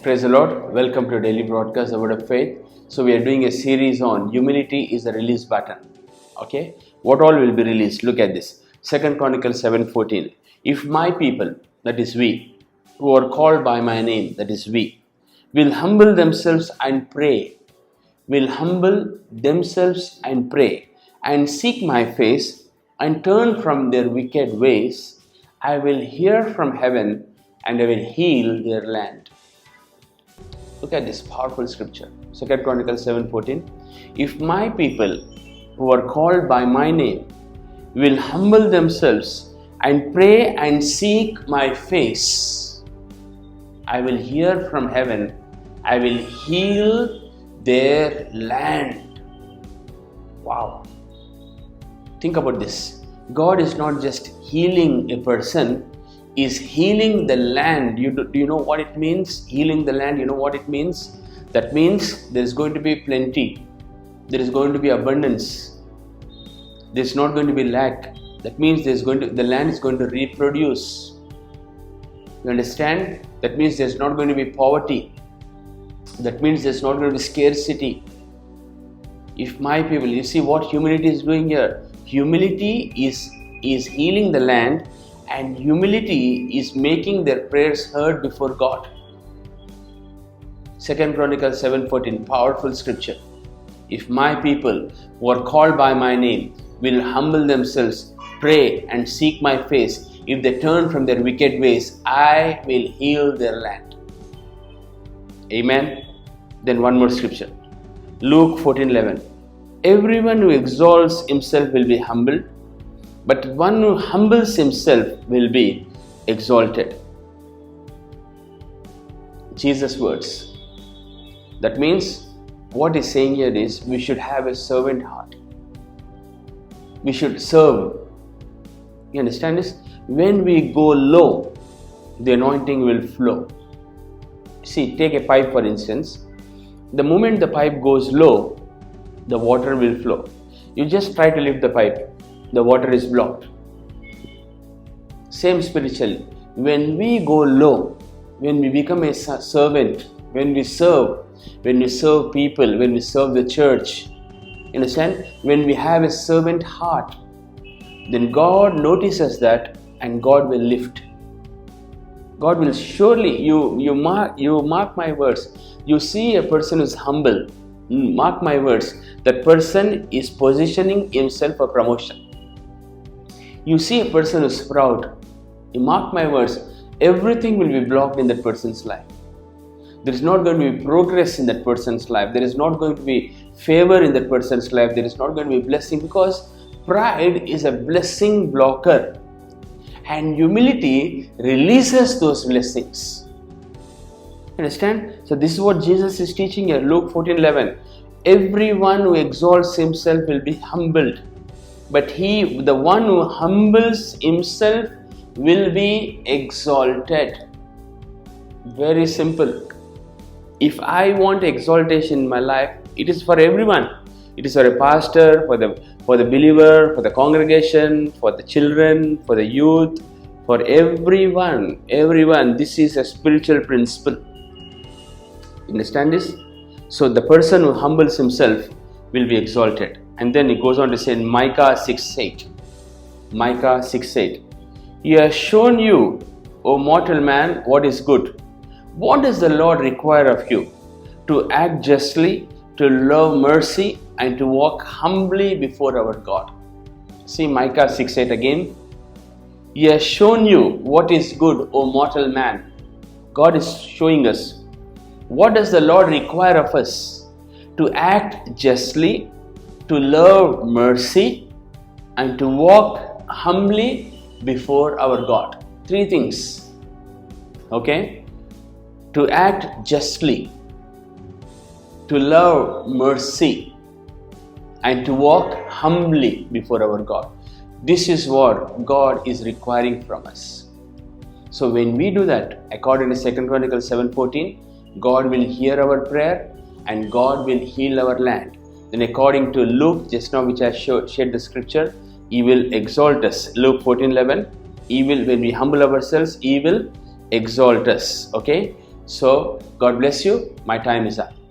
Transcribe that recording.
Praise the Lord. Welcome to daily broadcast, the Word of Faith. So we are doing a series on humility is the release button. Okay. What all will be released? Look at this. 2 Chronicles 7:14. If my people, that is we, who are called by my name, that is we, will humble themselves and pray, and seek my face and turn from their wicked ways, I will hear from heaven and I will heal their land. Look at this powerful scripture. 2 Chronicles 7:14. If my people who are called by my name will humble themselves and pray and seek my face, I will hear from heaven, I will heal their land. Wow. Think about this. God is not just healing a person, is healing the land. Do you know what it means? Healing the land, you know what it means? That means there is going to be plenty. There is going to be abundance. There is not going to be lack. That means the land is going to reproduce. You understand? That means there is not going to be poverty. That means there is not going to be scarcity. If my people, you see what humility is doing here? Humility is healing the land, and humility is making their prayers heard before God. 2 Chronicles 7:14, powerful scripture. If my people who are called by my name will humble themselves, pray and seek my face, if they turn from their wicked ways, I will heal their land. Amen. Then one more scripture. Luke 14:11. Everyone who exalts himself will be humbled, but one who humbles himself will be exalted. Jesus' words. That means what he's saying here is we should have a servant heart. We should serve. You understand this? When we go low, the anointing will flow. See, take a pipe for instance. The moment the pipe goes low, the water will flow. You just try to lift the pipe, the water is blocked. Same spiritually. When we go low, when we become a servant, when we serve people, when we serve the church, understand? When we have a servant heart, then God notices that and God will lift. God will surely, you mark my words. You see a person who is humble, mark my words, that person is positioning himself for promotion. You see a person who is proud, you mark my words, everything will be blocked in that person's life. There is not going to be progress in that person's life. There is not going to be favor in that person's life. There is not going to be blessing, because pride is a blessing blocker and humility releases those blessings. Understand? So this is what Jesus is teaching here. Luke 14:11. Everyone who exalts himself will be humbled, but the one who humbles himself will be exalted. Very simple. If I want exaltation in my life, it is for everyone. It is for a pastor, for the believer, for the congregation, for the children, for the youth, for everyone. Everyone. This is a spiritual principle. Understand this? So the person who humbles himself will be exalted. And then it goes on to say in Micah 6:8. Micah 6:8. He has shown you, O mortal man, what is good. What does the Lord require of you? To act justly, to love mercy, and to walk humbly before our God. See Micah 6:8 again. He has shown you what is good, O mortal man. God is showing us. What does the Lord require of us? To act justly, to love mercy, and to walk humbly before our God. Three things. Okay? To act justly, to love mercy, and to walk humbly before our God. This is what God is requiring from us. So when we do that, according to 2 Chronicles 7:14, God will hear our prayer and God will heal our land. Then according to Luke, just now which I shared the scripture, He will exalt us. Luke 14:11, when we humble ourselves, He will exalt us. Okay. So God bless you. My time is up.